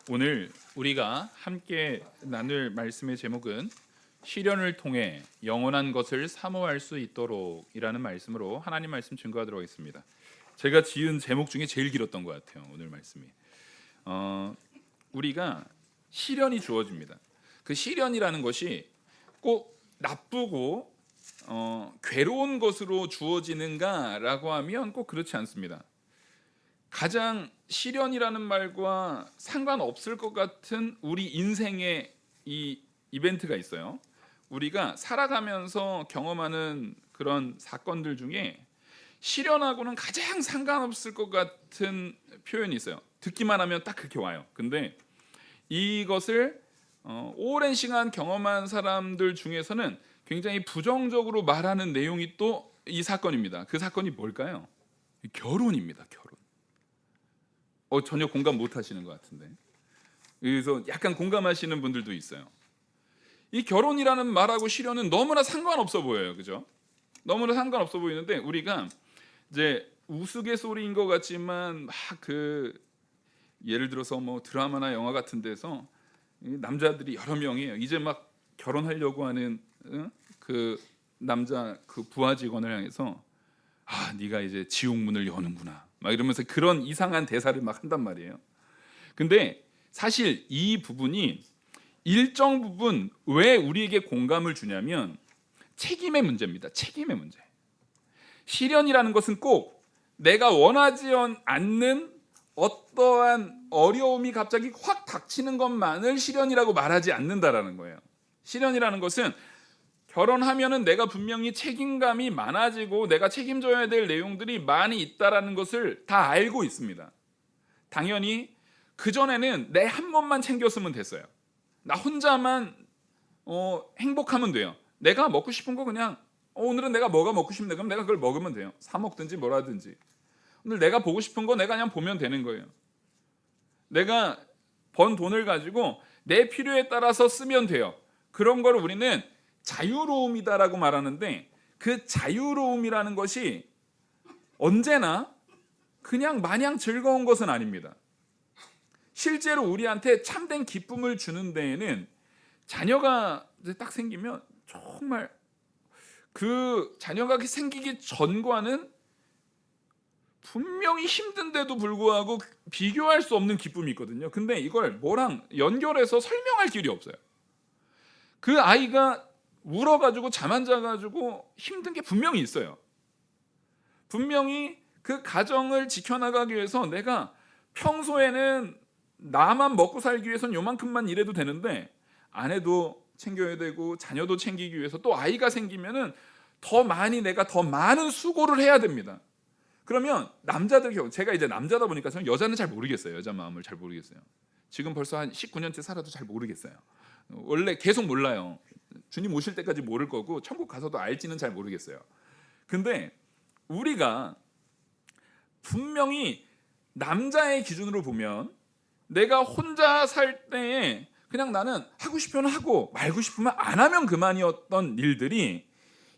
오늘 우리가 함께 나눌 말씀의 제목은 시련을 통해 영원한 것을 사모할 수 있도록이라는 말씀으로 하나님 말씀 증거하도록 하겠습니다. 제가 지은 제목 중에 제일 길었던 것 같아요. 오늘 말씀이 우리가 시련이 주어집니다. 그 시련이라는 것이 꼭 나쁘고 괴로운 것으로 주어지는가라고 하면 꼭 그렇지 않습니다. 가장 시련이라는 말과 상관없을 것 같은 우리 인생의 이 이벤트가 있어요. 우리가 살아가면서 경험하는 그런 사건들 중에 시련하고는 가장 상관없을 것 같은 표현이 있어요. 듣기만 하면 딱 그렇게 와요. 근데 이것을 오랜 시간 경험한 사람들 중에서는 굉장히 부정적으로 말하는 내용이 또 이 사건입니다. 그 사건이 뭘까요? 결혼입니다. 결혼. 전혀 공감 못 하시는 것 같은데. 그래서 약간 공감하시는 분들도 있어요. 이 결혼이라는 말하고 시련은 너무나 상관없어 보여요. 그죠? 너무나 상관없어 보이는데 우리가 이제 우스갯소리인 것 같지만 막 예를 들어서 뭐 드라마나 영화 같은 데서 이 남자들이 여러 명이에요. 이제 막 결혼하려고 하는 그 남자 그 부하 직원을 향해서 네가 이제 지옥문을 여는구나 막 이러면서 그런 이상한 대사를 막 한단 말이에요. 근데 사실 이 부분이 일정 부분 왜 우리에게 공감을 주냐면 책임의 문제입니다. 책임의 문제. 시련이라는 것은 꼭 내가 원하지 않는 어떠한 어려움이 갑자기 확 닥치는 것만을 시련이라고 말하지 않는다라는 거예요. 시련이라는 것은 결혼하면은 내가 분명히 책임감이 많아지고 내가 책임져야 될 내용들이 많이 있다라는 것을 다 알고 있습니다. 당연히 그전에는 내 한 몸만 챙겼으면 됐어요. 나 혼자만 행복하면 돼요. 내가 먹고 싶은 거 그냥 오늘은 내가 뭐가 먹고 싶네 그럼 내가 그걸 먹으면 돼요. 사 먹든지 뭐라든지. 오늘 내가 보고 싶은 거 내가 그냥 보면 되는 거예요. 내가 번 돈을 가지고 내 필요에 따라서 쓰면 돼요. 그런 걸 우리는 자유로움이다라고 말하는데 그 자유로움이라는 것이 언제나 그냥 마냥 즐거운 것은 아닙니다. 실제로 우리한테 참된 기쁨을 주는 데에는 자녀가 이제 딱 생기면 정말 그 자녀가 생기기 전과는 분명히 힘든데도 불구하고 비교할 수 없는 기쁨이 있거든요. 근데 이걸 뭐랑 연결해서 설명할 길이 없어요. 그 아이가 울어가지고 잠 안 자가지고 힘든 게 분명히 있어요. 분명히 그 가정을 지켜나가기 위해서 내가 평소에는 나만 먹고 살기 위해서는 요만큼만 일해도 되는데 아내도 챙겨야 되고 자녀도 챙기기 위해서 또 아이가 생기면은 더 많이 내가 더 많은 수고를 해야 됩니다. 그러면 남자들 경우 제가 이제 남자다 보니까 저는 여자는 잘 모르겠어요. 여자 마음을 잘 모르겠어요. 지금 벌써 한 19년째 살아도 잘 모르겠어요. 원래 계속 몰라요. 주님 오실 때까지 모를 거고 천국 가서도 알지는 잘 모르겠어요. 근데 우리가 분명히 남자의 기준으로 보면 내가 혼자 살 때에 그냥 나는 하고 싶으면 하고 말고 싶으면 안 하면 그만이었던 일들이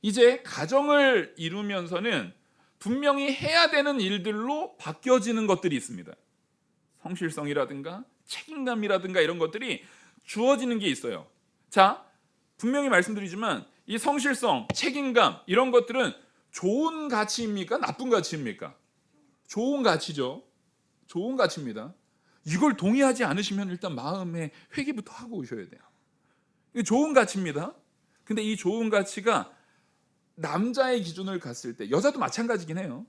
이제 가정을 이루면서는 분명히 해야 되는 일들로 바뀌어지는 것들이 있습니다. 성실성이라든가 책임감이라든가 이런 것들이 주어지는 게 있어요. 자, 분명히 말씀드리지만 이 성실성, 책임감 이런 것들은 좋은 가치입니까? 나쁜 가치입니까? 좋은 가치죠. 좋은 가치입니다. 이걸 동의하지 않으시면 일단 마음에 회개부터 하고 오셔야 돼요. 이게 좋은 가치입니다. 근데 이 좋은 가치가 남자의 기준을 갔을 때 여자도 마찬가지긴 해요.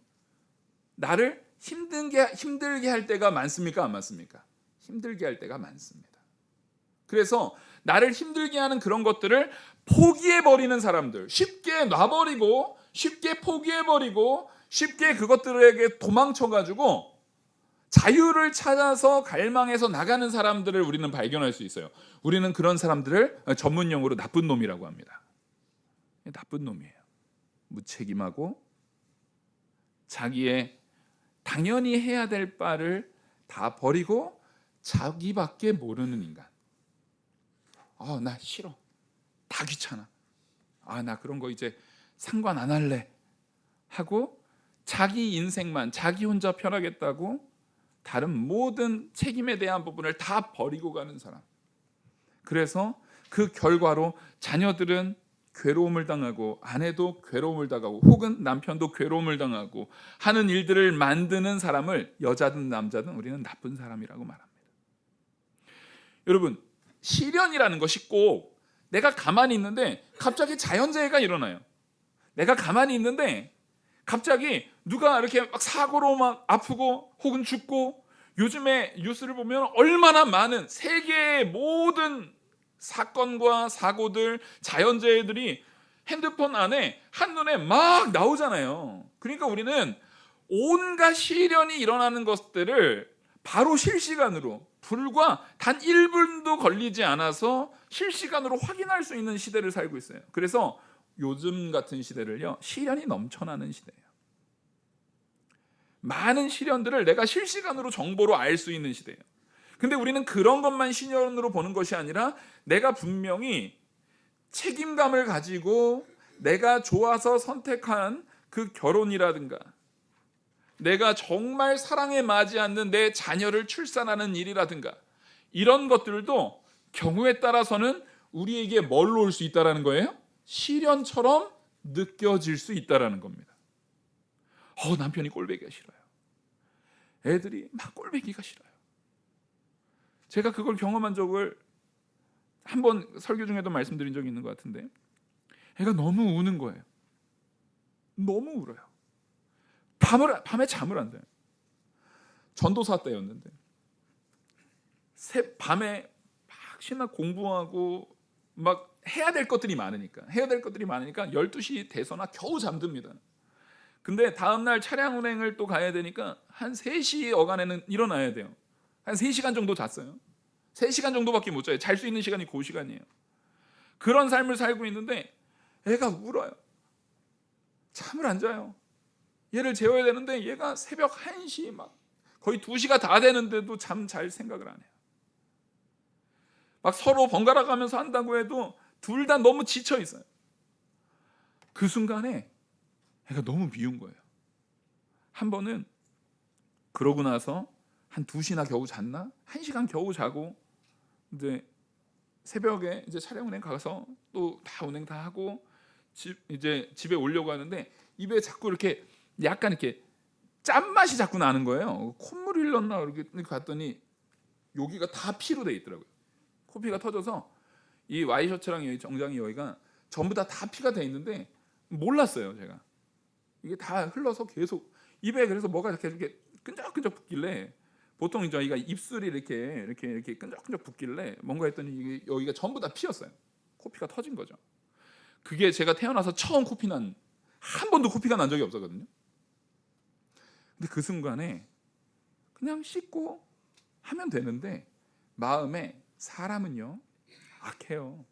나를 힘들게 할 때가 많습니까? 안 많습니까? 힘들게 할 때가 많습니다. 그래서 나를 힘들게 하는 그런 것들을 포기해버리는 사람들, 쉽게 놔버리고 쉽게 포기해버리고 쉽게 그것들에게 도망쳐가지고 자유를 찾아서 갈망해서 나가는 사람들을 우리는 발견할 수 있어요. 우리는 그런 사람들을 전문 용어로 나쁜 놈이라고 합니다. 나쁜 놈이에요. 무책임하고 자기의 당연히 해야 될 바를 다 버리고 자기밖에 모르는 인간. 나 싫어. 다 귀찮아. 나 그런 거 이제 상관 안 할래 하고 자기 인생만 자기 혼자 편하겠다고 다른 모든 책임에 대한 부분을 다 버리고 가는 사람. 그래서 그 결과로 자녀들은 괴로움을 당하고 아내도 괴로움을 당하고 혹은 남편도 괴로움을 당하고 하는 일들을 만드는 사람을 여자든 남자든 우리는 나쁜 사람이라고 말합니다. 여러분, 시련이라는 것이 꼭 내가 가만히 있는데 갑자기 자연재해가 일어나요. 내가 가만히 있는데 갑자기 누가 이렇게 막 사고로 막 아프고 혹은 죽고, 요즘에 뉴스를 보면 얼마나 많은 세계의 모든 사건과 사고들, 자연재해들이 핸드폰 안에 한눈에 막 나오잖아요. 그러니까 우리는 온갖 시련이 일어나는 것들을 바로 실시간으로, 불과 단 1분도 걸리지 않아서 실시간으로 확인할 수 있는 시대를 살고 있어요. 그래서 요즘 같은 시대를요, 시련이 넘쳐나는 시대예요. 많은 시련들을 내가 실시간으로 정보로 알 수 있는 시대예요. 근데 우리는 그런 것만 시련으로 보는 것이 아니라 내가 분명히 책임감을 가지고 내가 좋아서 선택한 그 결혼이라든가 내가 정말 사랑에 맞지 않는 내 자녀를 출산하는 일이라든가 이런 것들도 경우에 따라서는 우리에게 뭘로 올 수 있다는 거예요? 시련처럼 느껴질 수 있다는 겁니다. 남편이 꼴보기가 싫어요. 애들이 막 꼴보기가 싫어요. 제가 그걸 경험한 적을 한번 설교 중에도 말씀드린 적이 있는 것 같은데, 애가 너무 우는 거예요. 너무 울어요. 밤에 잠을 안 자요. 전도사 때였는데 밤에 막 신나 공부하고 막 해야 될 것들이 많으니까 12시 돼서나 겨우 잠듭니다. 근데 다음날 차량 운행을 또 가야 되니까 한 3시 어간에는 일어나야 돼요. 한 3시간 정도 잤어요. 3시간 정도밖에 못 자요. 잘 수 있는 시간이 그 시간이에요. 그런 삶을 살고 있는데 애가 울어요. 잠을 안 자요. 얘를 재워야 되는데 얘가 새벽 1시 막 거의 2시가 다 되는데도 잠 잘 생각을 안 해요. 막 서로 번갈아 가면서 한다고 해도 둘 다 너무 지쳐 있어요. 그 순간에 애가 너무 미운 거예요. 한 번은 그러고 나서 한 2시나 겨우 잤나? 1시간 겨우 자고 이제 새벽에 이제 차량 운행 가서 또 다 운행 다 하고 이제 집에 오려고 하는데 입에 자꾸 이렇게 약간 이렇게 짠맛이 자꾸 나는 거예요. 콧물이 흘렀나 이렇게 봤더니 여기가 다 피로 돼 있더라고요. 코피가 터져서 이 와이셔츠랑 여기 정장이 여기가 전부 다 피가 돼 있는데 몰랐어요, 제가. 이게 다 흘러서 계속 입에, 그래서 뭐가 이렇게 끈적끈적 붙길래, 보통 저희가 입술이 이렇게 끈적끈적 붙길래 뭔가 했더니 이게 여기가 전부 다 피였어요. 코피가 터진 거죠. 그게 제가 태어나서 처음 한 번도 코피가 난 적이 없었거든요. 근데 그 순간에 그냥 씻고 하면 되는데 마음에, 사람은요 악해요.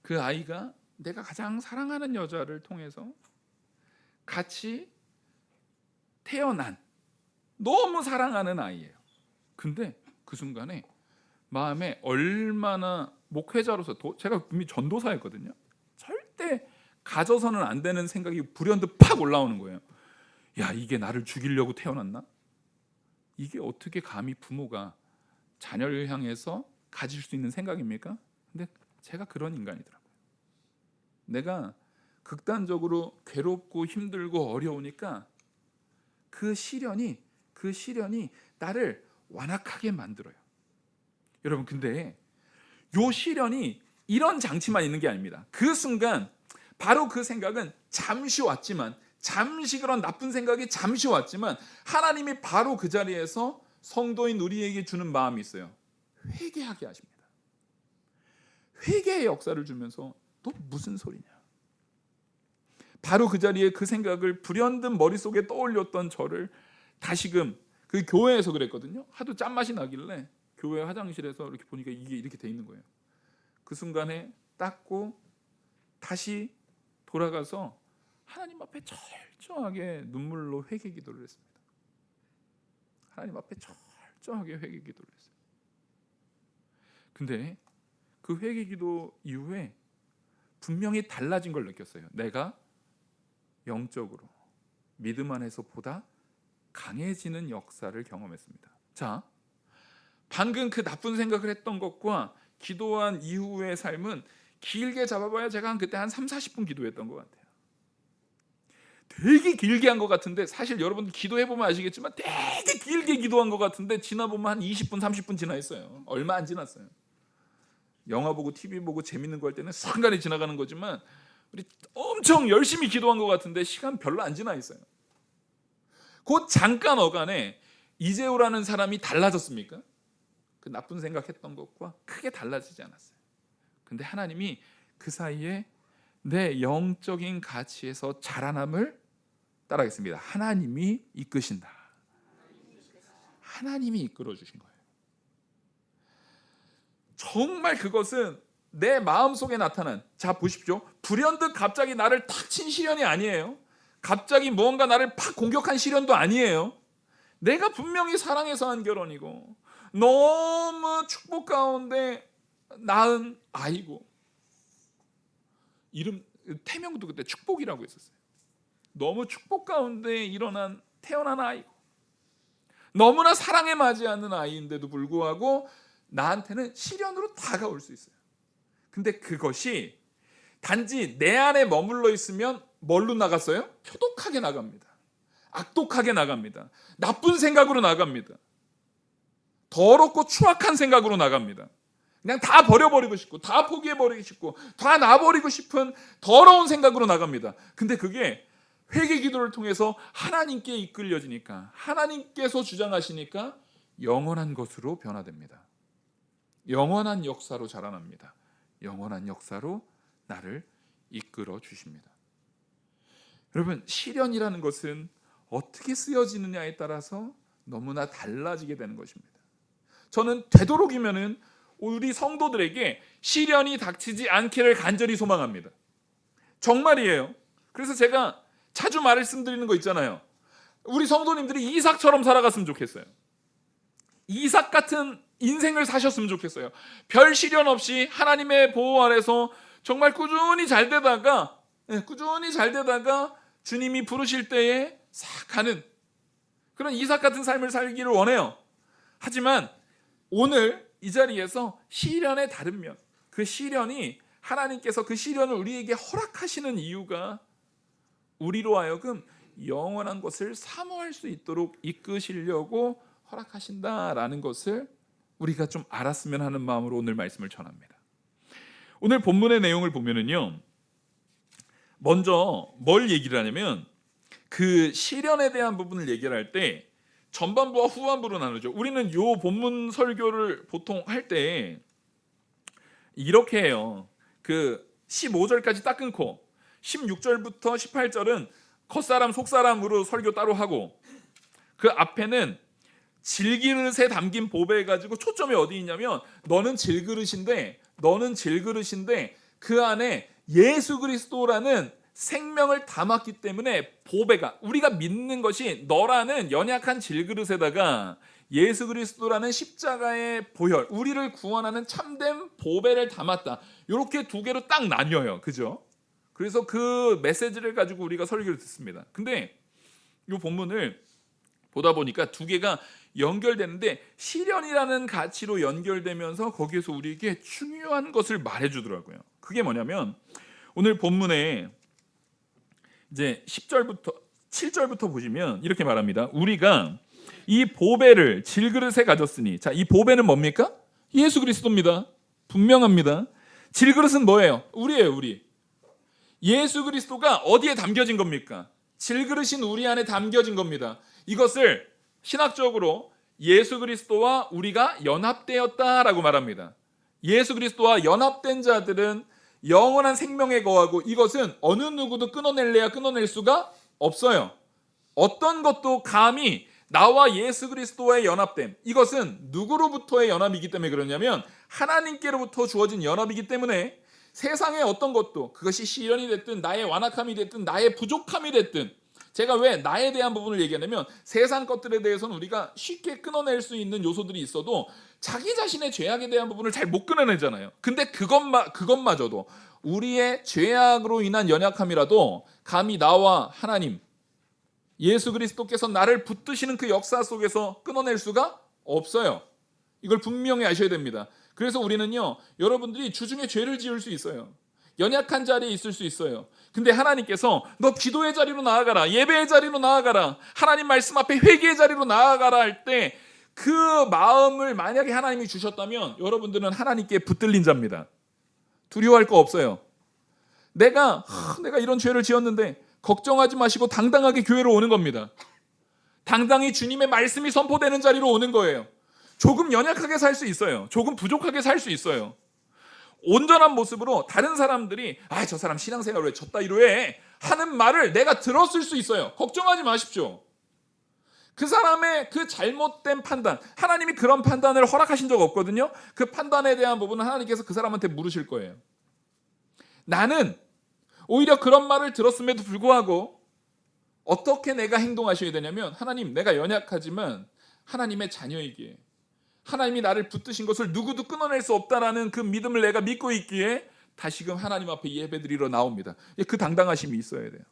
그 아이가 내가 가장 사랑하는 여자를 통해서 같이 태어난 너무 사랑하는 아이예요. 근데 그 순간에 마음에 얼마나 목회자로서 제가 이미 전도사였거든요. 절대 가져서는 안 되는 생각이 불현듯 팍 올라오는 거예요. 야, 이게 나를 죽이려고 태어났나? 이게 어떻게 감히 부모가 자녀를 향해서 가질 수 있는 생각입니까? 근데 제가 그런 인간이더라고요. 내가 극단적으로 괴롭고 힘들고 어려우니까 그 시련이 나를 완악하게 만들어요. 여러분, 근데 요 시련이 이런 장치만 있는 게 아닙니다. 그 순간 바로 그 생각은 잠시 왔지만, 잠시 그런 나쁜 생각이 잠시 왔지만 하나님이 바로 그 자리에서 성도인 우리에게 주는 마음이 있어요. 회개하게 하십니다. 회개의 역사를 주면서 너 무슨 소리냐? 바로 그 자리에 그 생각을 불현듯 머릿속에 떠올렸던 저를 다시금, 그 교회에서 그랬거든요. 하도 짠맛이 나길래 교회 화장실에서 이렇게 보니까 이게 이렇게 돼 있는 거예요. 그 순간에 닦고 다시 돌아가서 하나님 앞에 철저하게 눈물로 회개 기도를 했습니다. 하나님 앞에 철저하게 회개 기도를 했어요. 근데 그 회개 기도 이후에 분명히 달라진 걸 느꼈어요. 내가 영적으로 믿음 안에서 보다 강해지는 역사를 경험했습니다. 자, 방금 그 나쁜 생각을 했던 것과 기도한 이후의 삶은 길게 잡아봐야 제가 그때 한 3-40분 기도했던 것 같아요. 되게 길게 한 것 같은데, 사실 여러분 기도해보면 아시겠지만 되게 길게 기도한 것 같은데 지나보면 한 20분 30분 지나 있어요. 얼마 안 지났어요. 영화 보고 TV 보고 재밌는 거 할 때는 순간에 지나가는 거지만 우리 엄청 열심히 기도한 것 같은데 시간 별로 안 지나 있어요. 그 잠깐 어간에 이재호라는 사람이 달라졌습니까? 그 나쁜 생각했던 것과 크게 달라지지 않았어요. 근데 하나님이 그 사이에 내 영적인 가치에서 자라남을 따라하겠습니다. 하나님이 이끄신다. 하나님이 이끌어 주신 거예요. 정말 그것은 내 마음속에 나타난, 자 보십시오, 불현듯 갑자기 나를 탁 친 시련이 아니에요. 갑자기 무언가 나를 팍 공격한 시련도 아니에요. 내가 분명히 사랑해서 한 결혼이고 너무 축복 가운데 낳은 아이고, 이름 태명도 그때 축복이라고 했었어요. 너무 축복 가운데 태어난 아이고 너무나 사랑에 맞이하는 아이인데도 불구하고 나한테는 시련으로 다가올 수 있어요. 근데 그것이 단지 내 안에 머물러 있으면 뭘로 나갔어요? 표독하게 나갑니다. 악독하게 나갑니다. 나쁜 생각으로 나갑니다. 더럽고 추악한 생각으로 나갑니다. 그냥 다 버려버리고 싶고 다 포기해버리고 싶고 다 놔버리고 싶은 더러운 생각으로 나갑니다. 근데 그게 회개 기도를 통해서 하나님께 이끌려지니까, 하나님께서 주장하시니까 영원한 것으로 변화됩니다. 영원한 역사로 자라납니다. 영원한 역사로 나를 이끌어 주십니다. 여러분, 시련이라는 것은 어떻게 쓰여지느냐에 따라서 너무나 달라지게 되는 것입니다. 저는 되도록이면은 우리 성도들에게 시련이 닥치지 않기를 간절히 소망합니다. 정말이에요. 그래서 제가 자주 말씀드리는 거 있잖아요. 우리 성도님들이 이삭처럼 살아갔으면 좋겠어요. 이삭 같은 인생을 사셨으면 좋겠어요. 별 시련 없이 하나님의 보호 아래서 정말 꾸준히 잘 되다가 주님이 부르실 때에 싹 가는 그런 이삭 같은 삶을 살기를 원해요. 하지만 오늘 이 자리에서 시련의 다른 면, 그 시련이 하나님께서 그 시련을 우리에게 허락하시는 이유가 우리로 하여금 영원한 것을 사모할 수 있도록 이끄시려고 허락하신다라는 것을 우리가 좀 알았으면 하는 마음으로 오늘 말씀을 전합니다. 오늘 본문의 내용을 보면은요, 먼저 뭘 얘기를 하냐면 그 시련에 대한 부분을 얘기를 할 때 전반부와 후반부로 나누죠. 우리는 요 본문 설교를 보통 할 때 이렇게 해요. 그 15절까지 딱 끊고 16절부터 18절은 겉사람 속사람으로 설교 따로 하고, 그 앞에는 질그릇에 담긴 보배 가지고 초점이 어디 있냐면 너는 질그릇인데 그 안에 예수 그리스도라는 생명을 담았기 때문에 보배가, 우리가 믿는 것이 너라는 연약한 질그릇에다가 예수 그리스도라는 십자가의 보혈, 우리를 구원하는 참된 보배를 담았다. 이렇게 두 개로 딱 나뉘어요. 그죠? 그래서 그 메시지를 가지고 우리가 설교를 듣습니다. 근데 이 본문을 보다 보니까 두 개가 연결되는데 시련이라는 가치로 연결되면서 거기에서 우리에게 중요한 것을 말해주더라고요. 그게 뭐냐면 오늘 본문에 이제 10절부터 7절부터 보시면 이렇게 말합니다. 우리가 이 보배를 질그릇에 가졌으니, 자, 이 보배는 뭡니까? 예수 그리스도입니다. 분명합니다. 질그릇은 뭐예요? 우리예요, 우리. 예수 그리스도가 어디에 담겨진 겁니까? 질그릇인 우리 안에 담겨진 겁니다. 이것을 신학적으로 예수 그리스도와 우리가 연합되었다라고 말합니다. 예수 그리스도와 연합된 자들은 영원한 생명에 거하고 이것은 어느 누구도 끊어낼래야 끊어낼 수가 없어요. 어떤 것도 감히 나와 예수 그리스도와의 연합됨, 이것은 누구로부터의 연합이기 때문에 그러냐면 하나님께로부터 주어진 연합이기 때문에 세상의 어떤 것도, 그것이 시련이 됐든 나의 완악함이 됐든 나의 부족함이 됐든, 제가 왜 나에 대한 부분을 얘기하냐면 세상 것들에 대해서는 우리가 쉽게 끊어낼 수 있는 요소들이 있어도 자기 자신의 죄악에 대한 부분을 잘 못 끊어내잖아요. 근데 그것마저도 우리의 죄악으로 인한 연약함이라도 감히 나와 하나님, 예수 그리스도께서 나를 붙드시는 그 역사 속에서 끊어낼 수가 없어요. 이걸 분명히 아셔야 됩니다. 그래서 우리는요, 여러분들이 주중에 죄를 지을 수 있어요. 연약한 자리에 있을 수 있어요. 근데 하나님께서 너 기도의 자리로 나아가라, 예배의 자리로 나아가라, 하나님 말씀 앞에 회개의 자리로 나아가라 할 때 그 마음을 만약에 하나님이 주셨다면 여러분들은 하나님께 붙들린 자입니다. 두려워할 거 없어요. 내가 이런 죄를 지었는데 걱정하지 마시고 당당하게 교회로 오는 겁니다. 당당히 주님의 말씀이 선포되는 자리로 오는 거예요. 조금 연약하게 살 수 있어요. 조금 부족하게 살 수 있어요. 온전한 모습으로 다른 사람들이 저 사람 신앙생활 왜 졌다 이러해 하는 말을 내가 들었을 수 있어요. 걱정하지 마십시오. 그 사람의 그 잘못된 판단, 하나님이 그런 판단을 허락하신 적 없거든요. 그 판단에 대한 부분은 하나님께서 그 사람한테 물으실 거예요. 나는 오히려 그런 말을 들었음에도 불구하고 어떻게 내가 행동하셔야 되냐면, 하나님, 내가 연약하지만 하나님의 자녀이기에 하나님이 나를 붙드신 것을 누구도 끊어낼 수 없다라는 그 믿음을 내가 믿고 있기에 다시금 하나님 앞에 예배드리러 나옵니다. 그 당당하심이 있어야 돼요.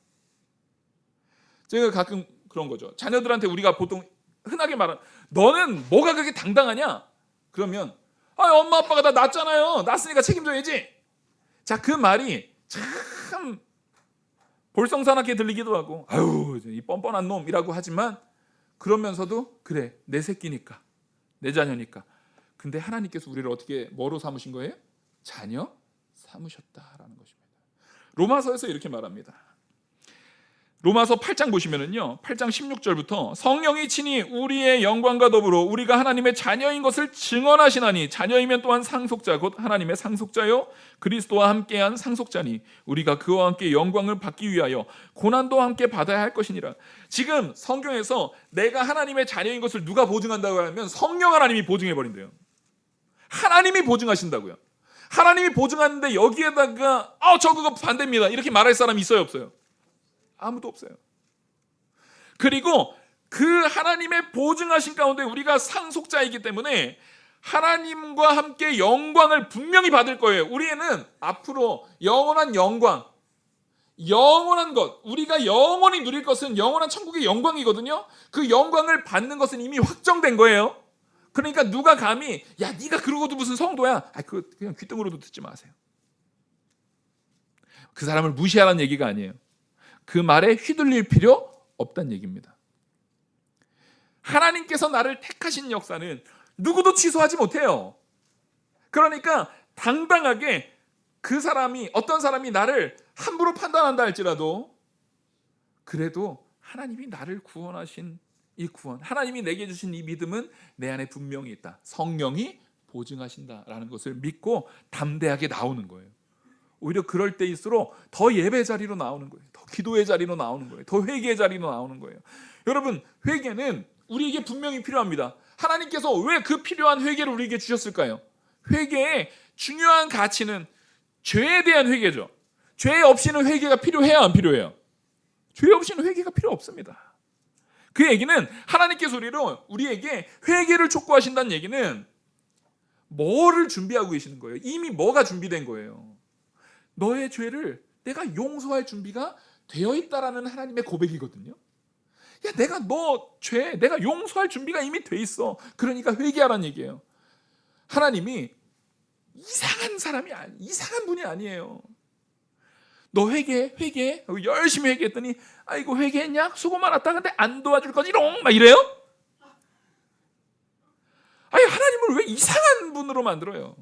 제가 가끔 그런 거죠. 자녀들한테 우리가 보통 흔하게 말하는, 너는 뭐가 그렇게 당당하냐? 그러면 엄마 아빠가 다 낳았잖아요. 낳았으니까 책임져야지. 자, 그 말이 참 볼썽사납게 들리기도 하고, 이 뻔뻔한 놈이라고 하지만, 그러면서도 그래, 내 새끼니까, 내 자녀니까. 근데 하나님께서 우리를 어떻게 뭐로 삼으신 거예요? 자녀 삼으셨다라는 것입니다. 로마서에서 이렇게 말합니다. 로마서 8장 보시면은요, 8장 16절부터 성령이 친히 우리의 영광과 더불어 우리가 하나님의 자녀인 것을 증언하시나니, 자녀이면 또한 상속자 곧 하나님의 상속자요 그리스도와 함께한 상속자니 우리가 그와 함께 영광을 받기 위하여 고난도 함께 받아야 할 것이니라. 지금 성경에서 내가 하나님의 자녀인 것을 누가 보증한다고 하면 성령 하나님이 보증해 버린대요. 하나님이 보증하신다고요. 하나님이 보증하는데 여기에다가 저 그거 반대입니다 이렇게 말할 사람이 있어요, 없어요? 아무도 없어요. 그리고 그 하나님의 보증하신 가운데 우리가 상속자이기 때문에 하나님과 함께 영광을 분명히 받을 거예요. 우리는 앞으로 영원한 영광, 영원한 것, 우리가 영원히 누릴 것은 영원한 천국의 영광이거든요. 그 영광을 받는 것은 이미 확정된 거예요. 그러니까 누가 감히 네가 그러고도 무슨 성도야, 그냥 귓등으로도 듣지 마세요. 그 사람을 무시하라는 얘기가 아니에요. 그 말에 휘둘릴 필요 없다는 얘기입니다. 하나님께서 나를 택하신 역사는 누구도 취소하지 못해요. 그러니까 당당하게 그 사람이, 어떤 사람이 나를 함부로 판단한다 할지라도 그래도 하나님이 나를 구원하신 이 구원, 하나님이 내게 주신 이 믿음은 내 안에 분명히 있다. 성령이 보증하신다라는 것을 믿고 담대하게 나오는 거예요. 오히려 그럴 때일수록 더 예배 자리로 나오는 거예요. 더 기도의 자리로 나오는 거예요. 더 회개의 자리로 나오는 거예요. 여러분, 회개는 우리에게 분명히 필요합니다. 하나님께서 왜 그 필요한 회개를 우리에게 주셨을까요? 회개의 중요한 가치는 죄에 대한 회개죠. 죄 없이는 회개가 필요해야 안 필요해요? 죄 없이는 회개가 필요 없습니다. 그 얘기는 하나님께서 우리에게 회개를 촉구하신다는 얘기는 뭐를 준비하고 계시는 거예요? 이미 뭐가 준비된 거예요? 너의 죄를 내가 용서할 준비가 되어 있다라는 하나님의 고백이거든요. 내가 너 죄, 내가 용서할 준비가 이미 돼 있어. 그러니까 회개하라는 얘기예요. 하나님이 이상한 분이 아니에요. 너 회개해? 열심히 회개했더니 아이고 회개했냐? 수고 많았다. 근데 안 도와줄 거지롱 막 이래요? 하나님을 왜 이상한 분으로 만들어요?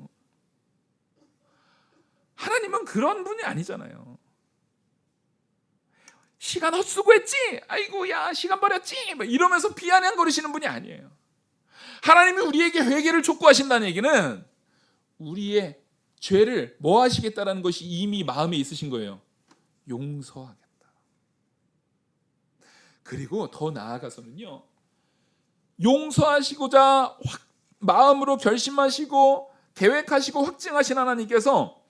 하나님은 그런 분이 아니잖아요. 시간 헛수고했지? 아이고 시간 버렸지? 이러면서 비아냥거리시는 분이 아니에요. 하나님이 우리에게 회개를 촉구하신다는 얘기는 우리의 죄를 뭐 하시겠다라는 것이 이미 마음에 있으신 거예요. 용서하겠다. 그리고 더 나아가서는요, 용서하시고자 마음으로 결심하시고 계획하시고 확증하신 하나님께서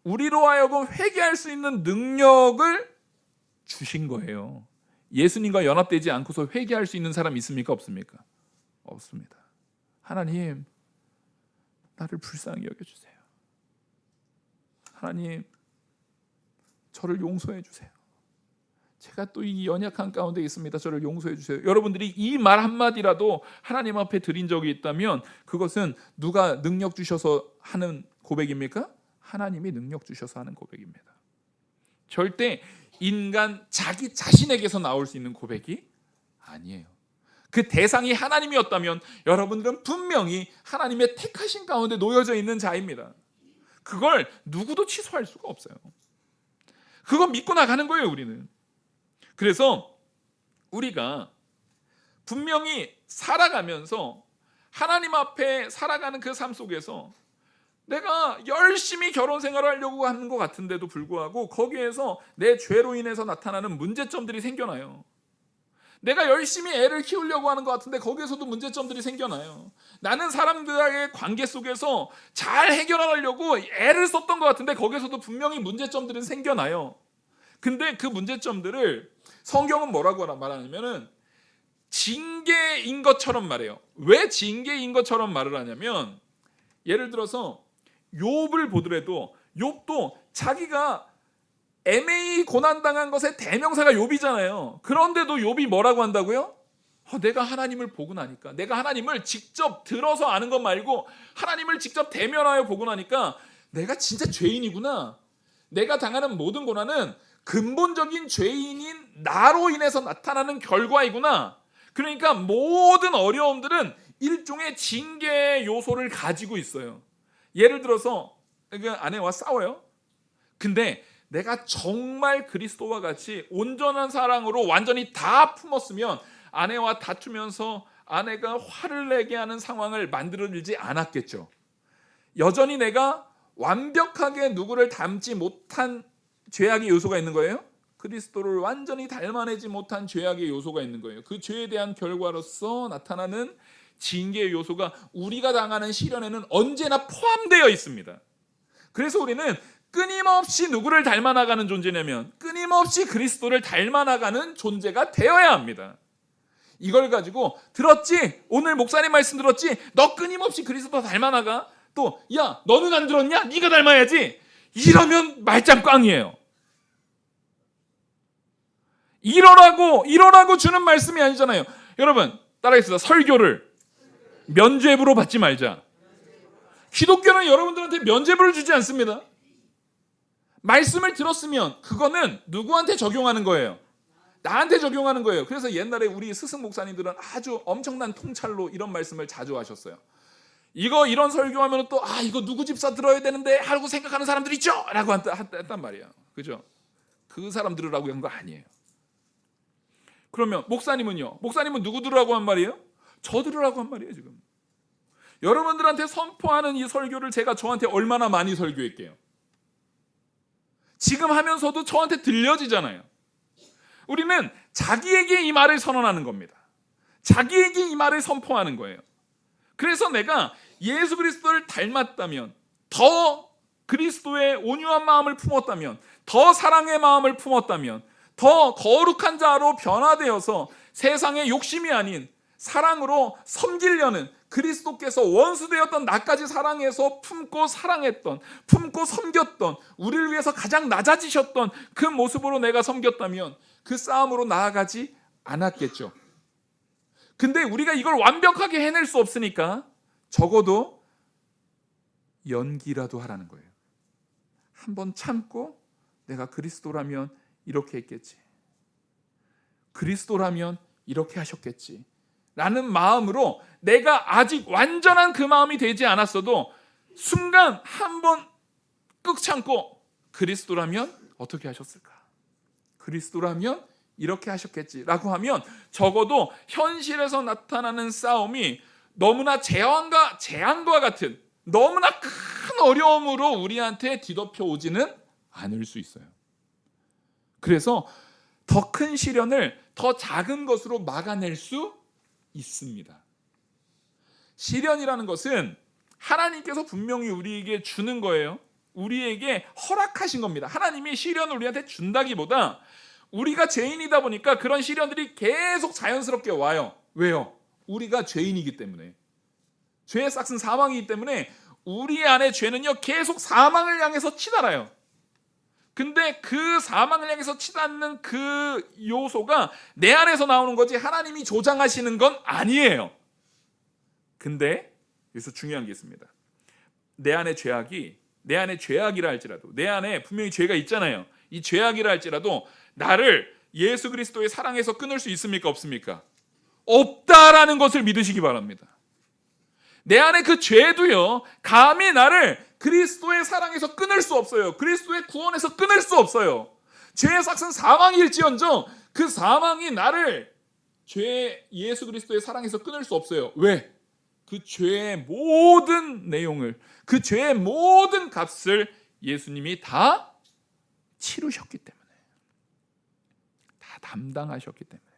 우리로 하여금 회개할 수 있는 능력을 주신 거예요. 예수님과 연합되지 않고서 회개할 수 있는 사람 있습니까? 없습니까? 없습니다. 하나님, 나를 불쌍히 여겨주세요. 하나님, 저를 용서해 주세요. 제가 또 이 연약한 가운데 있습니다. 저를 용서해 주세요. 여러분들이 이 말 한마디라도 하나님 앞에 드린 적이 있다면 그것은 누가 능력 주셔서 하는 고백입니까? 하나님이 능력 주셔서 하는 고백입니다. 절대 인간 자기 자신에게서 나올 수 있는 고백이 아니에요. 그 대상이 하나님이었다면 여러분들은 분명히 하나님의 택하신 가운데 놓여져 있는 자입니다. 그걸 누구도 취소할 수가 없어요. 그거 믿고 나가는 거예요, 우리는. 그래서 우리가 분명히 살아가면서 하나님 앞에 살아가는 그 삶 속에서 내가 열심히 결혼 생활을 하려고 하는 것 같은데도 불구하고 거기에서 내 죄로 인해서 나타나는 문제점들이 생겨나요. 내가 열심히 애를 키우려고 하는 것 같은데 거기에서도 문제점들이 생겨나요. 나는 사람들과의 관계 속에서 잘 해결하려고 애를 썼던 것 같은데 거기에서도 분명히 문제점들은 생겨나요. 근데 그 문제점들을 성경은 뭐라고 말하냐면은 징계인 것처럼 말해요. 왜 징계인 것처럼 말을 하냐면 예를 들어서 욥을 보더라도 욥도 자기가 애매히 고난당한 것의 대명사가 욥이잖아요. 그런데도 욥이 뭐라고 한다고요? 내가 하나님을 보고 나니까, 내가 하나님을 직접 들어서 아는 것 말고 하나님을 직접 대면하여 보고 나니까 내가 진짜 죄인이구나. 내가 당하는 모든 고난은 근본적인 죄인인 나로 인해서 나타나는 결과이구나. 그러니까 모든 어려움들은 일종의 징계의 요소를 가지고 있어요. 예를 들어서 아내와 싸워요. 근데 내가 정말 그리스도와 같이 온전한 사랑으로 완전히 다 품었으면 아내와 다투면서 아내가 화를 내게 하는 상황을 만들어주지 않았겠죠. 여전히 내가 완벽하게 누구를 닮지 못한 죄악의 요소가 있는 거예요. 그리스도를 완전히 닮아내지 못한 죄악의 요소가 있는 거예요. 그 죄에 대한 결과로서 나타나는 징계의 요소가 우리가 당하는 시련에는 언제나 포함되어 있습니다. 그래서 우리는 끊임없이 누구를 닮아나가는 존재냐면 끊임없이 그리스도를 닮아나가는 존재가 되어야 합니다. 이걸 가지고 들었지? 오늘 목사님 말씀 들었지? 너 끊임없이 그리스도 닮아나가? 또 야 너는 안 들었냐? 네가 닮아야지. 이러면 말짱 꽝이에요. 이러라고 주는 말씀이 아니잖아요. 여러분 따라하겠습니다. 설교를 면죄부로 받지 말자. 기독교는 여러분들한테 면죄부를 주지 않습니다. 말씀을 들었으면 그거는 누구한테 적용하는 거예요? 나한테 적용하는 거예요. 그래서 옛날에 우리 스승 목사님들은 아주 엄청난 통찰로 이런 말씀을 자주 하셨어요. 이런 설교하면 또 이거 누구 집사 들어야 되는데 하고 생각하는 사람들 있죠? 라고 했단 말이에요. 그죠? 그 사람 들으라고 한 거 아니에요. 그러면 목사님은요? 목사님은 누구 들으라고 한 말이에요? 저 들으라고 한 말이에요. 지금 여러분들한테 선포하는 이 설교를 제가 저한테 얼마나 많이 설교했게요. 지금 하면서도 저한테 들려지잖아요. 우리는 자기에게 이 말을 선언하는 겁니다. 자기에게 이 말을 선포하는 거예요. 그래서 내가 예수 그리스도를 닮았다면, 더 그리스도의 온유한 마음을 품었다면, 더 사랑의 마음을 품었다면, 더 거룩한 자로 변화되어서 세상의 욕심이 아닌 사랑으로 섬기려는 그리스도께서 원수되었던 나까지 사랑해서 품고 사랑했던, 품고 섬겼던, 우리를 위해서 가장 낮아지셨던 그 모습으로 내가 섬겼다면 그 싸움으로 나아가지 않았겠죠. 근데 우리가 이걸 완벽하게 해낼 수 없으니까 적어도 연기라도 하라는 거예요. 한번 참고 내가 그리스도라면 이렇게 했겠지. 그리스도라면 이렇게 하셨겠지. 라는 마음으로 내가 아직 완전한 그 마음이 되지 않았어도 순간 한번 꾹 참고 그리스도라면 어떻게 하셨을까? 그리스도라면 이렇게 하셨겠지라고 하면 적어도 현실에서 나타나는 싸움이 너무나 재앙과 같은 너무나 큰 어려움으로 우리한테 뒤덮여 오지는 않을 수 있어요. 그래서 더 큰 시련을 더 작은 것으로 막아낼 수 있습니다. 시련이라는 것은 하나님께서 분명히 우리에게 주는 거예요. 우리에게 허락하신 겁니다. 하나님이 시련을 우리한테 준다기보다 우리가 죄인이다 보니까 그런 시련들이 계속 자연스럽게 와요. 왜요? 우리가 죄인이기 때문에. 죄의 싹은 사망이기 때문에 우리 안에 죄는요 계속 사망을 향해서 치달아요. 근데 그 사망을 향해서 치닫는 그 요소가 내 안에서 나오는 거지 하나님이 조장하시는 건 아니에요. 근데 여기서 중요한 게 있습니다. 내 안에 죄악이라 할지라도, 내 안에 분명히 죄가 있잖아요. 이 죄악이라 할지라도 나를 예수 그리스도의 사랑에서 끊을 수 있습니까? 없습니까? 없다라는 것을 믿으시기 바랍니다. 내 안에 그 죄도요, 감히 나를 그리스도의 사랑에서 끊을 수 없어요. 그리스도의 구원에서 끊을 수 없어요. 죄의 삭은 사망일지언정 그 사망이 나를 예수 그리스도의 사랑에서 끊을 수 없어요. 왜? 그 죄의 모든 내용을, 그 죄의 모든 값을 예수님이 다 치르셨기 때문에, 다 담당하셨기 때문에.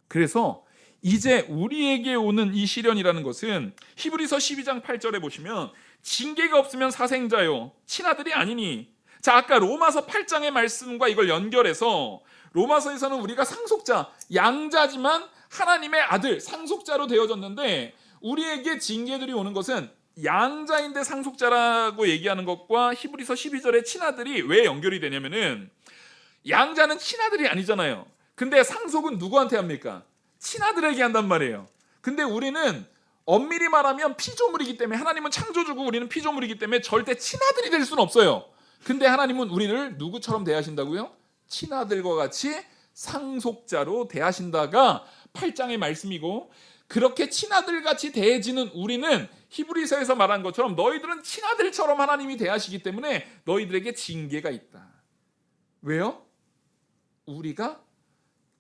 그래서 이제 우리에게 오는 이 시련이라는 것은 히브리서 12장 8절에 보시면 징계가 없으면 사생자요 친아들이 아니니. 자, 아까 로마서 8장의 말씀과 이걸 연결해서 로마서에서는 우리가 상속자, 양자지만 하나님의 아들, 상속자로 되어졌는데 우리에게 징계들이 오는 것은 양자인데 상속자라고 얘기하는 것과 히브리서 12절의 친아들이 왜 연결이 되냐면은 양자는 친아들이 아니잖아요. 근데 상속은 누구한테 합니까? 친아들에게 한단 말이에요. 근데 우리는 엄밀히 말하면 피조물이기 때문에, 하나님은 창조주고 우리는 피조물이기 때문에 절대 친아들이 될 수는 없어요. 근데 하나님은 우리를 누구처럼 대하신다고요? 친아들과 같이 상속자로 대하신다가 8장의 말씀이고, 그렇게 친아들같이 대해지는 우리는 히브리서에서 말한 것처럼 너희들은 친아들처럼 하나님이 대하시기 때문에 너희들에게 징계가 있다. 왜요? 우리가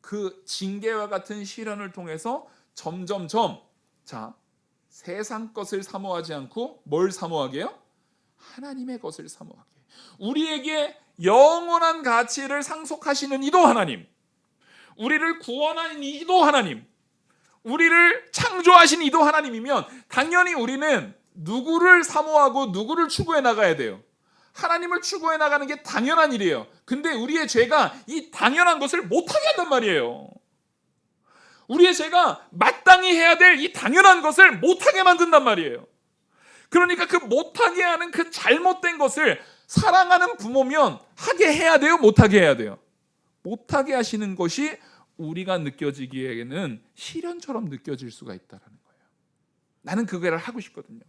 그 징계와 같은 시련을 통해서 점점점 세상 것을 사모하지 않고 뭘 사모하게요? 하나님의 것을 사모하게. 우리에게 영원한 가치를 상속하시는 이도 하나님, 우리를 구원하는 이도 하나님, 우리를 창조하신 이도 하나님이면 당연히 우리는 누구를 사모하고 누구를 추구해 나가야 돼요? 하나님을 추구해 나가는 게 당연한 일이에요. 근데 우리의 죄가 이 당연한 것을 못하게 한단 말이에요. 우리의 죄가 마땅히 해야 될 이 당연한 것을 못하게 만든단 말이에요. 그러니까 그 못하게 하는 그 잘못된 것을 사랑하는 부모면 하게 해야 돼요? 못하게 해야 돼요? 못하게 하시는 것이 우리가 느껴지기에는 시련처럼 느껴질 수가 있다는 거예요. 나는 그거를 하고 싶거든요.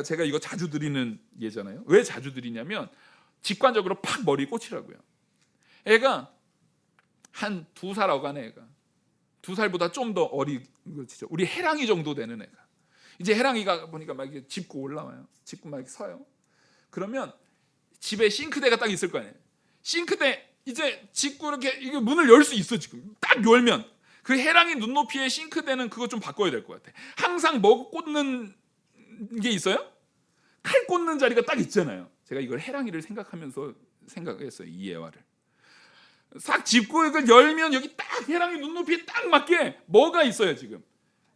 제가 이거 자주 드리는 예잖아요. 왜 자주 드리냐면 직관적으로 팍 머리 꽂히라고요. 애가 한 2살 어간의 애가, 2살보다 좀 더 어리고, 우리 해랑이 정도 되는 애가, 이제 해랑이가 보니까 막 이렇게 짚고 올라와요. 짚고 막 이렇게 서요. 그러면 집에 싱크대가 딱 있을 거 아니에요. 싱크대 이제 짚고 이렇게 이게 문을 열 수 있어. 지금 딱 열면 그 해랑이 눈높이의 싱크대는 그거 좀 바꿔야 될 것 같아. 항상 뭐 꽂는 게 있어요? 칼 꽂는 자리가 딱 있잖아요. 제가 이걸 해랑이를 생각하면서 생각했어요. 이 예화를 싹 짚고 이걸 열면 여기 딱 해랑이 눈높이에 딱 맞게 뭐가 있어요. 지금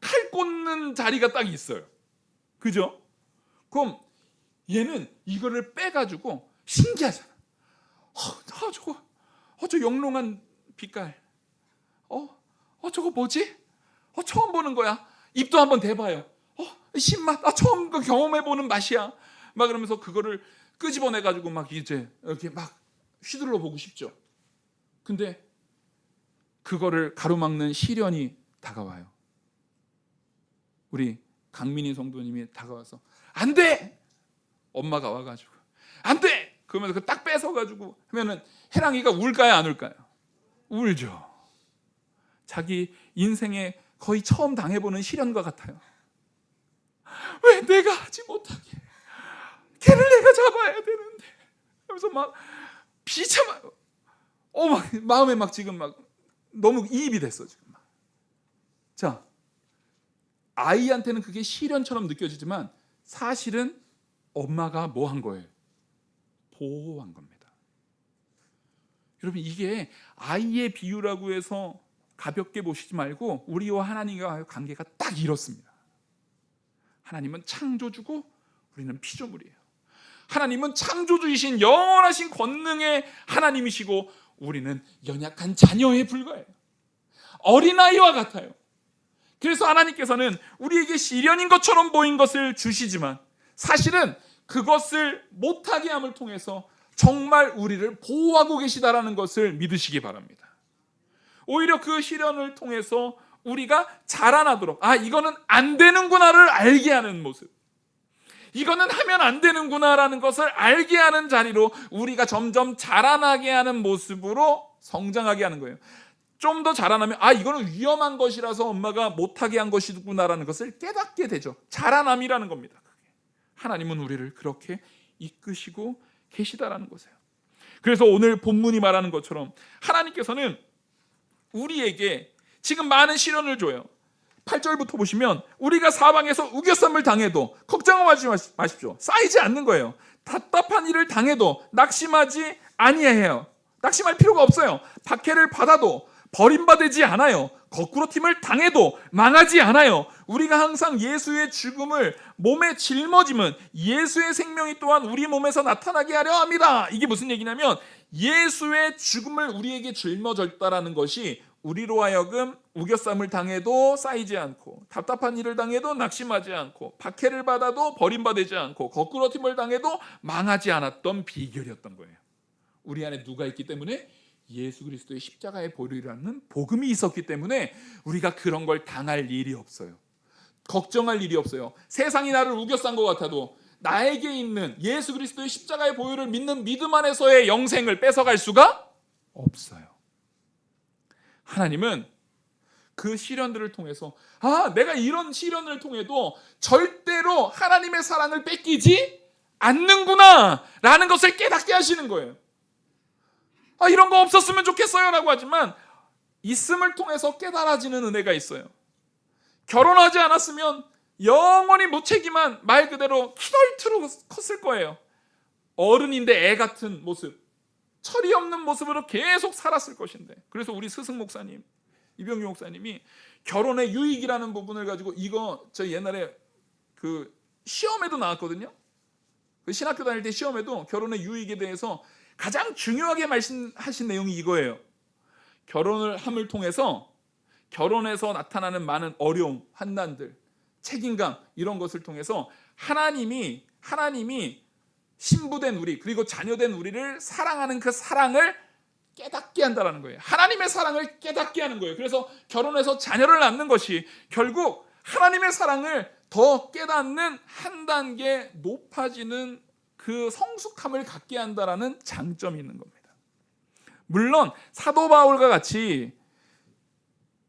칼 꽂는 자리가 딱 있어요. 그죠? 그럼 얘는 이거를 빼가지고 신기하잖아. 저 영롱한 빛깔, 저거 뭐지? 처음 보는 거야. 입도 한번 대봐요. 신맛, 처음 경험해보는 맛이야. 막 그러면서 그거를 끄집어내가지고 막 이제 이렇게 막 휘둘러 보고 싶죠. 근데 그거를 가로막는 시련이 다가와요. 우리 강민희 성도님이 다가와서 안 돼! 엄마가 와가지고 안 돼! 그러면서 그 딱 뺏어가지고 하면은 해랑이가 울까요? 안 울까요? 울죠. 자기 인생에 거의 처음 당해보는 시련과 같아요. 왜 내가 하지 못하게? 걔를 내가 잡아야 되는데. 그래서 막 비참해요. 막 마음에 막 지금 막 너무 이입이 됐어 지금. 자, 아이한테는 그게 시련처럼 느껴지지만 사실은 엄마가 뭐 한 거예요? 보호한 겁니다. 여러분, 이게 아이의 비유라고 해서 가볍게 보시지 말고 우리와 하나님과의 관계가 딱 이렇습니다. 하나님은 창조주고 우리는 피조물이에요. 하나님은 창조주이신 영원하신 권능의 하나님이시고 우리는 연약한 자녀에 불과해요. 어린아이와 같아요. 그래서 하나님께서는 우리에게 시련인 것처럼 보인 것을 주시지만 사실은 그것을 못하게 함을 통해서 정말 우리를 보호하고 계시다라는 것을 믿으시기 바랍니다. 오히려 그 시련을 통해서 우리가 자라나도록, 이거는 안 되는구나를 알게 하는 모습, 이거는 하면 안 되는구나라는 것을 알게 하는 자리로 우리가 점점 자라나게 하는 모습으로 성장하게 하는 거예요. 좀 더 자라나면 이거는 위험한 것이라서 엄마가 못하게 한 것이구나라는 것을 깨닫게 되죠. 자라남이라는 겁니다. 하나님은 우리를 그렇게 이끄시고 계시다라는 것이에요. 그래서 오늘 본문이 말하는 것처럼 하나님께서는 우리에게 지금 많은 시련을 줘요. 8절부터 보시면 우리가 사방에서 우겨쌈을 당해도 걱정하지 마십시오. 쌓이지 않는 거예요. 답답한 일을 당해도 낙심하지 아니해요. 낙심할 필요가 없어요. 박해를 받아도 버림받지 않아요. 거꾸로 팀을 당해도 망하지 않아요. 우리가 항상 예수의 죽음을 몸에 짊어지면 예수의 생명이 또한 우리 몸에서 나타나게 하려 합니다. 이게 무슨 얘기냐면 예수의 죽음을 우리에게 짊어졌다라는 것이 우리로 하여금 우겨쌈을 당해도 쌓이지 않고, 답답한 일을 당해도 낙심하지 않고, 박해를 받아도 버림받지 않고, 거꾸로 팀을 당해도 망하지 않았던 비결이었던 거예요. 우리 안에 누가 있기 때문에? 예수 그리스도의 십자가의 보혈이라는 복음이 있었기 때문에 우리가 그런 걸 당할 일이 없어요. 걱정할 일이 없어요. 세상이 나를 우겨싼 것 같아도 나에게 있는 예수 그리스도의 십자가의 보혈을 믿는 믿음 안에서의 영생을 뺏어갈 수가 없어요. 하나님은 그 시련들을 통해서 내가 이런 시련을 통해도 절대로 하나님의 사랑을 뺏기지 않는구나 라는 것을 깨닫게 하시는 거예요. 이런 거 없었으면 좋겠어요 라고 하지만 있음을 통해서 깨달아지는 은혜가 있어요. 결혼하지 않았으면 영원히 무책임한, 말 그대로 키덜트로 컸을 거예요. 어른인데 애 같은 모습, 철이 없는 모습으로 계속 살았을 것인데, 그래서 우리 스승 목사님, 이병규 목사님이 결혼의 유익이라는 부분을 가지고, 이거 저 옛날에 그 시험에도 나왔거든요. 그 신학교 다닐 때 시험에도 결혼의 유익에 대해서 가장 중요하게 말씀하신 내용이 이거예요. 결혼을 함을 통해서 결혼에서 나타나는 많은 어려움, 환난들, 책임감, 이런 것을 통해서 하나님이 신부된 우리, 그리고 자녀된 우리를 사랑하는 그 사랑을 깨닫게 한다는 거예요. 하나님의 사랑을 깨닫게 하는 거예요. 그래서 결혼해서 자녀를 낳는 것이 결국 하나님의 사랑을 더 깨닫는, 한 단계 높아지는 그 성숙함을 갖게 한다라는 장점이 있는 겁니다. 물론 사도 바울과 같이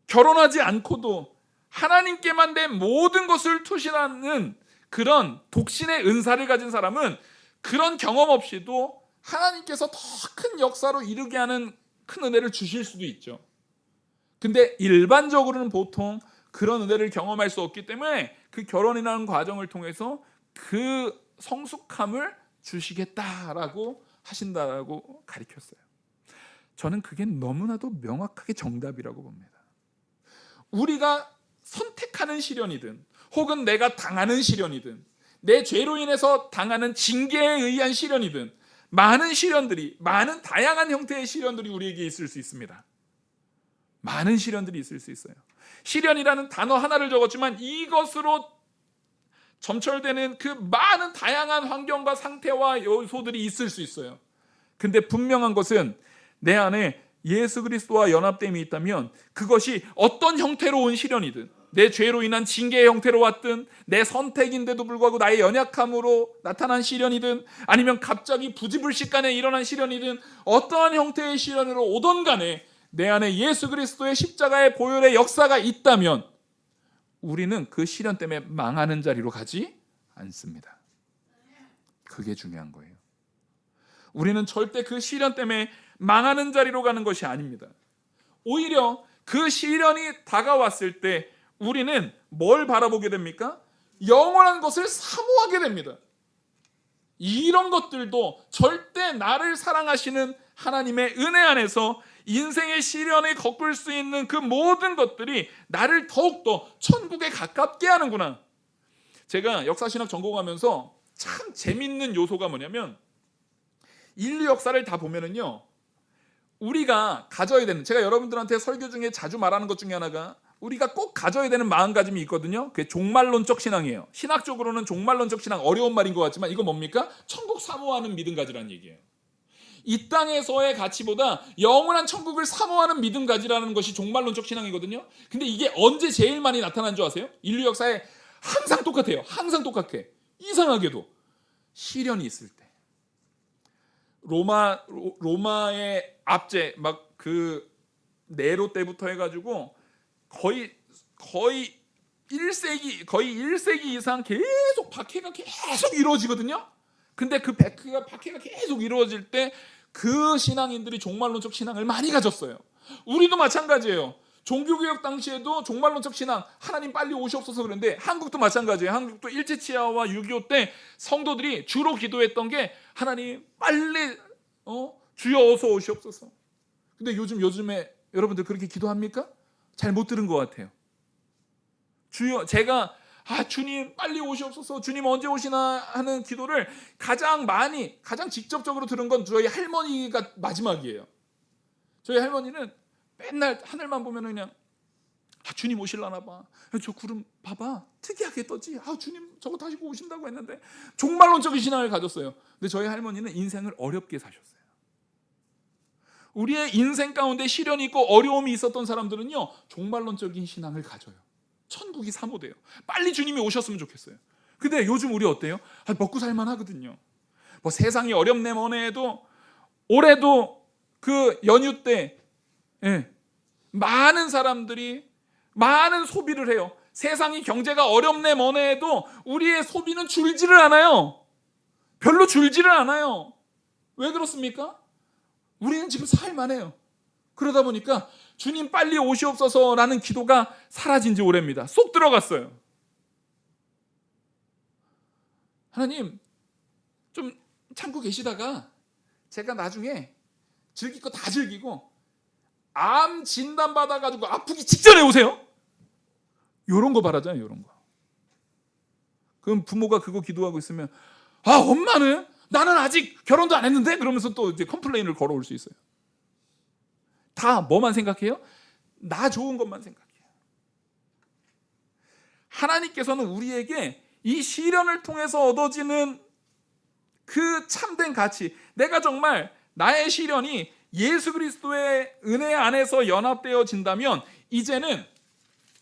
결혼하지 않고도 하나님께만 내 모든 것을 투신하는 그런 독신의 은사를 가진 사람은 그런 경험 없이도 하나님께서 더 큰 역사로 이르게 하는 큰 은혜를 주실 수도 있죠. 근데 일반적으로는 보통 그런 은혜를 경험할 수 없기 때문에 그 결혼이라는 과정을 통해서 그 성숙함을 주시겠다라고 하신다라고 가르쳤어요. 저는 그게 너무나도 명확하게 정답이라고 봅니다. 우리가 선택하는 시련이든 혹은 내가 당하는 시련이든 내 죄로 인해서 당하는 징계에 의한 시련이든 많은 시련들이, 많은 다양한 형태의 시련들이 우리에게 있을 수 있습니다. 많은 시련들이 있을 수 있어요. 시련이라는 단어 하나를 적었지만 이것으로 점철되는 그 많은 다양한 환경과 상태와 요소들이 있을 수 있어요. 근데 분명한 것은 내 안에 예수 그리스도와 연합됨이 있다면 그것이 어떤 형태로 온 시련이든, 내 죄로 인한 징계의 형태로 왔든, 내 선택인데도 불구하고 나의 연약함으로 나타난 시련이든, 아니면 갑자기 부지불식간에 일어난 시련이든, 어떠한 형태의 시련으로 오던 간에 내 안에 예수 그리스도의 십자가의 보혈의 역사가 있다면 우리는 그 시련 때문에 망하는 자리로 가지 않습니다. 그게 중요한 거예요. 우리는 절대 그 시련 때문에 망하는 자리로 가는 것이 아닙니다. 오히려 그 시련이 다가왔을 때 우리는 뭘 바라보게 됩니까? 영원한 것을 사모하게 됩니다. 이런 것들도 절대 나를 사랑하시는 하나님의 은혜 안에서 인생의 시련에 겪을 수 있는 그 모든 것들이 나를 더욱더 천국에 가깝게 하는구나. 제가 역사신학 전공하면서 참 재밌는 요소가 뭐냐면, 인류 역사를 다 보면은요, 우리가 가져야 되는, 제가 여러분들한테 설교 중에 자주 말하는 것 중에 하나가 우리가 꼭 가져야 되는 마음가짐이 있거든요. 그게 종말론적 신앙이에요. 신학적으로는 종말론적 신앙 어려운 말인 것 같지만 이거 뭡니까? 천국 사모하는 믿음 가지라는 얘기예요. 이 땅에서의 가치보다 영원한 천국을 사모하는 믿음 가지라는 것이 종말론적 신앙이거든요. 근데 이게 언제 제일 많이 나타난 줄 아세요? 인류 역사에 항상 똑같아요. 항상 똑같아. 이상하게도 시련이 있을 때. 로마의 압제 막 그 네로 때부터 해가지고 거의 1세기 이상 계속 박해가 계속 이루어지거든요. 근데 그 박해가 계속 이루어질 때 그 신앙인들이 종말론적 신앙을 많이 가졌어요. 우리도 마찬가지예요. 종교개혁 당시에도 종말론적 신앙, 하나님 빨리 오시옵소서 그랬는데 한국도 마찬가지예요. 한국도 일제치하와 6.25 때 성도들이 주로 기도했던 게 하나님 빨리 주여 어서 오시옵소서. 근데 요즘에 여러분들 그렇게 기도합니까? 잘 못 들은 것 같아요. 주여, 제가 주님 빨리 오시옵소서, 주님 언제 오시나 하는 기도를 가장 직접적으로 들은 건 저희 할머니가 마지막이에요. 저희 할머니는 맨날 하늘만 보면 그냥 주님 오실라나 봐. 저 구름 봐봐 특이하게 떴지. 주님 저거 다시고 오신다고 했는데 종말론적인 신앙을 가졌어요. 근데 저희 할머니는 인생을 어렵게 사셨어요. 우리의 인생 가운데 시련이 있고 어려움이 있었던 사람들은요 종말론적인 신앙을 가져요. 천국이 사모돼요. 빨리 주님이 오셨으면 좋겠어요. 근데 요즘 우리 어때요? 먹고 살만 하거든요. 뭐 세상이 어렵네 뭐네 해도 올해도 그 연휴 때 많은 사람들이 많은 소비를 해요. 세상이 경제가 어렵네 뭐네 해도 우리의 소비는 줄지를 않아요. 별로 줄지를 않아요. 왜 그렇습니까? 우리는 지금 살만해요. 그러다 보니까 주님 빨리 오시옵소서라는 기도가 사라진 지 오래입니다. 쏙 들어갔어요. 하나님 좀 참고 계시다가 제가 나중에 즐길 거 다 즐기고 암 진단 받아가지고 아프기 직전에 오세요. 이런 거 바라잖아요. 이런 거. 그럼 부모가 그거 기도하고 있으면 엄마는 나는 아직 결혼도 안 했는데 그러면서 또 이제 컴플레인을 걸어올 수 있어요. 다 뭐만 생각해요? 나 좋은 것만 생각해요. 하나님께서는 우리에게 이 시련을 통해서 얻어지는 그 참된 가치, 내가 정말 나의 시련이 예수 그리스도의 은혜 안에서 연합되어진다면 이제는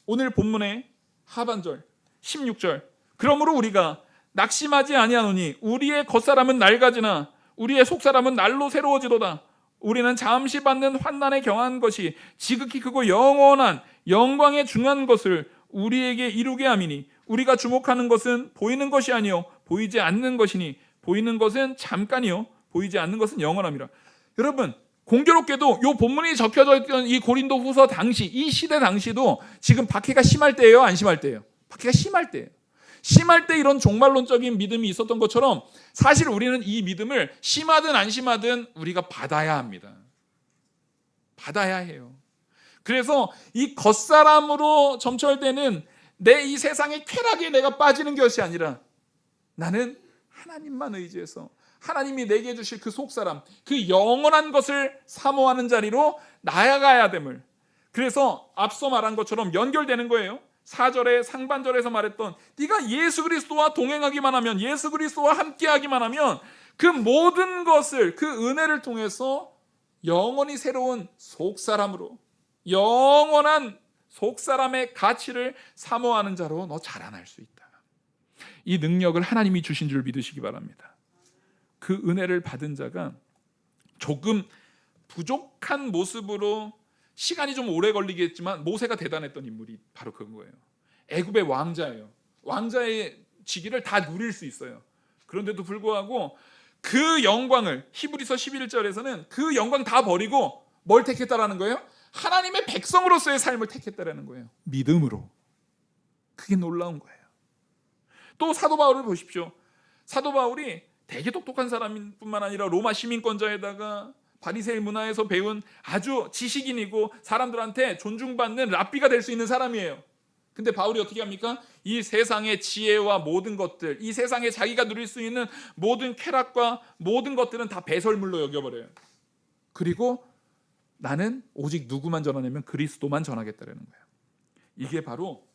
오늘 본문의 하반절 16절 그러므로 우리가 낙심하지 아니하노니 우리의 겉사람은 낡아지나 우리의 속사람은 날로 새로워지도다. 우리는 잠시 받는 환난에 경한 것이 지극히 크고 영원한 영광에 중한 것을 우리에게 이루게 함이니 우리가 주목하는 것은 보이는 것이 아니요 보이지 않는 것이니 보이는 것은 잠깐이요 보이지 않는 것은 영원함이라. 여러분 공교롭게도 이 본문이 적혀져 있던 이 고린도 후서 당시 이 시대 당시도 지금 박해가 심할 때예요 안 심할 때예요? 박해가 심할 때예요. 심할 때 이런 종말론적인 믿음이 있었던 것처럼 사실 우리는 이 믿음을 심하든 안 심하든 우리가 받아야 합니다. 받아야 해요. 그래서 이 겉사람으로 점철되는 내 이 세상의 쾌락에 내가 빠지는 것이 아니라 나는 하나님만 의지해서 하나님이 내게 주실 그 속사람, 그 영원한 것을 사모하는 자리로 나아가야 됨을. 그래서 앞서 말한 것처럼 연결되는 거예요. 4절의 상반절에서 말했던 네가 예수 그리스도와 동행하기만 하면 예수 그리스도와 함께하기만 하면 그 모든 것을 그 은혜를 통해서 영원히 새로운 속사람으로 영원한 속사람의 가치를 사모하는 자로 너 자라날 수 있다. 이 능력을 하나님이 주신 줄 믿으시기 바랍니다. 그 은혜를 받은 자가 조금 부족한 모습으로 시간이 좀 오래 걸리겠지만 모세가 대단했던 인물이 바로 그거예요. 애굽의 왕자예요. 왕자의 직위를 다 누릴 수 있어요. 그런데도 불구하고 그 영광을 히브리서 11절에서는 그 영광 다 버리고 뭘 택했다라는 거예요? 하나님의 백성으로서의 삶을 택했다라는 거예요. 믿음으로. 그게 놀라운 거예요. 또 사도 바울을 보십시오. 사도 바울이 되게 똑똑한 사람뿐만 아니라 로마 시민권자에다가 바리새인 문화에서 배운 아주 지식인이고 사람들한테 존중받는 랍비가 될 수 있는 사람이에요. 근데 바울이 어떻게 합니까? 이 세상의 지혜와 모든 것들, 이 세상에 자기가 누릴 수 있는 모든 쾌락과 모든 것들은 다 배설물로 여겨버려요. 그리고 나는 오직 누구만 전하냐면 그리스도만 전하겠다라는 거예요. 이게 바로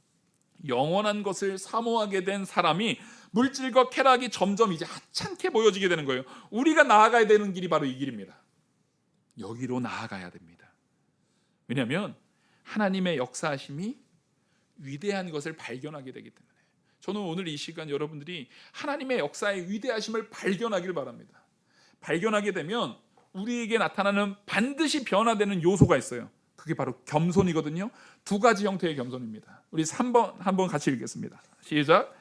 영원한 것을 사모하게 된 사람이 물질과 쾌락이 점점 이제 하찮게 보여지게 되는 거예요. 우리가 나아가야 되는 길이 바로 이 길입니다. 여기로 나아가야 됩니다. 왜냐하면 하나님의 역사하심이 위대한 것을 발견하게 되기 때문에. 저는 오늘 이 시간 여러분들이 하나님의 역사의 위대하심을 발견하길 바랍니다. 발견하게 되면 우리에게 나타나는 반드시 변화되는 요소가 있어요. 그게 바로 겸손이거든요. 두 가지 형태의 겸손입니다. 우리 3번 한번 같이 읽겠습니다. 시작.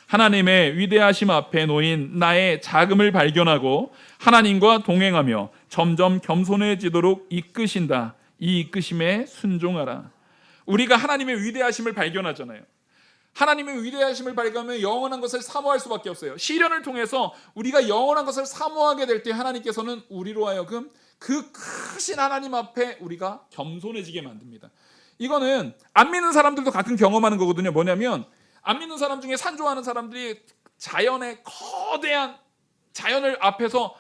하나님의 위대하심 앞에 놓인 나의 자금을 발견하고 하나님과 동행하며 점점 겸손해지도록 이끄신다. 이 이끄심에 순종하라. 우리가 하나님의 위대하심을 발견하잖아요. 하나님의 위대하심을 발견하면 영원한 것을 사모할 수밖에 없어요. 시련을 통해서 우리가 영원한 것을 사모하게 될 때 하나님께서는 우리로 하여금 그 크신 하나님 앞에 우리가 겸손해지게 만듭니다. 이거는 안 믿는 사람들도 가끔 경험하는 거거든요. 뭐냐면 안 믿는 사람 중에 산조하는 사람들이 자연의 거대한 자연을 앞에서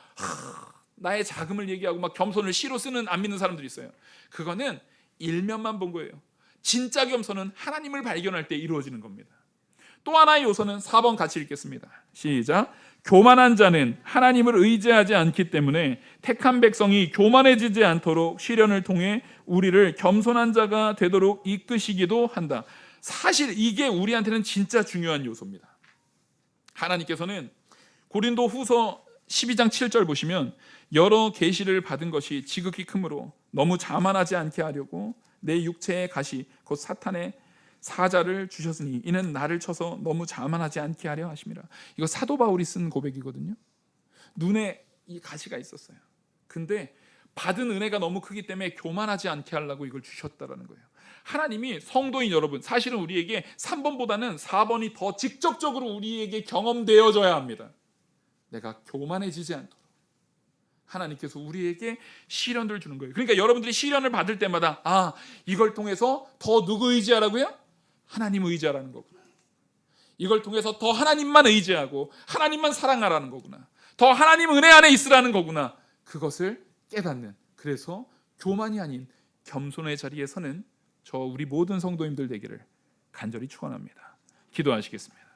나의 자금을 얘기하고 막 겸손을 시로 쓰는 안 믿는 사람들이 있어요. 그거는 일면만 본 거예요. 진짜 겸손은 하나님을 발견할 때 이루어지는 겁니다. 또 하나의 요소는 4번 같이 읽겠습니다. 시작. 교만한 자는 하나님을 의지하지 않기 때문에 택한 백성이 교만해지지 않도록 시련을 통해 우리를 겸손한 자가 되도록 이끄시기도 한다. 사실 이게 우리한테는 진짜 중요한 요소입니다. 하나님께서는 고린도 후서 12장 7절 보시면 여러 계시를 받은 것이 지극히 크므로 너무 자만하지 않게 하려고 내 육체의 가시 곧 사탄의 사자를 주셨으니 이는 나를 쳐서 너무 자만하지 않게 하려 하심이라. 이거 사도 바울이 쓴 고백이거든요. 눈에 이 가시가 있었어요. 근데 받은 은혜가 너무 크기 때문에 교만하지 않게 하려고 이걸 주셨다라는 거예요. 하나님이 성도인 여러분, 사실은 우리에게 3번보다는 4번이 더 직접적으로 우리에게 경험되어져야 합니다. 내가 교만해지지 않도록 하나님께서 우리에게 시련을 주는 거예요. 그러니까 여러분들이 시련을 받을 때마다 이걸 통해서 더 누구 의지하라고요? 하나님 의지하라는 거구나. 이걸 통해서 더 하나님만 의지하고 하나님만 사랑하라는 거구나. 더 하나님 은혜 안에 있으라는 거구나. 그것을 깨닫는, 그래서 교만이 아닌 겸손의 자리에 서는 저 우리 모든 성도님들 되기를 간절히 축원합니다. 기도하시겠습니다.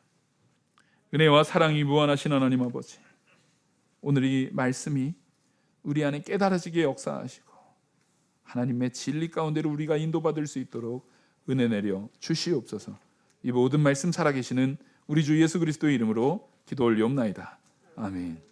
은혜와 사랑이 무한하신 하나님 아버지, 오늘 이 말씀이 우리 안에 깨달아지게 역사하시고 하나님의 진리 가운데로 우리가 인도받을 수 있도록 은혜 내려 주시옵소서. 이 모든 말씀 살아계시는 우리 주 예수 그리스도의 이름으로 기도 올리옵나이다. 아멘.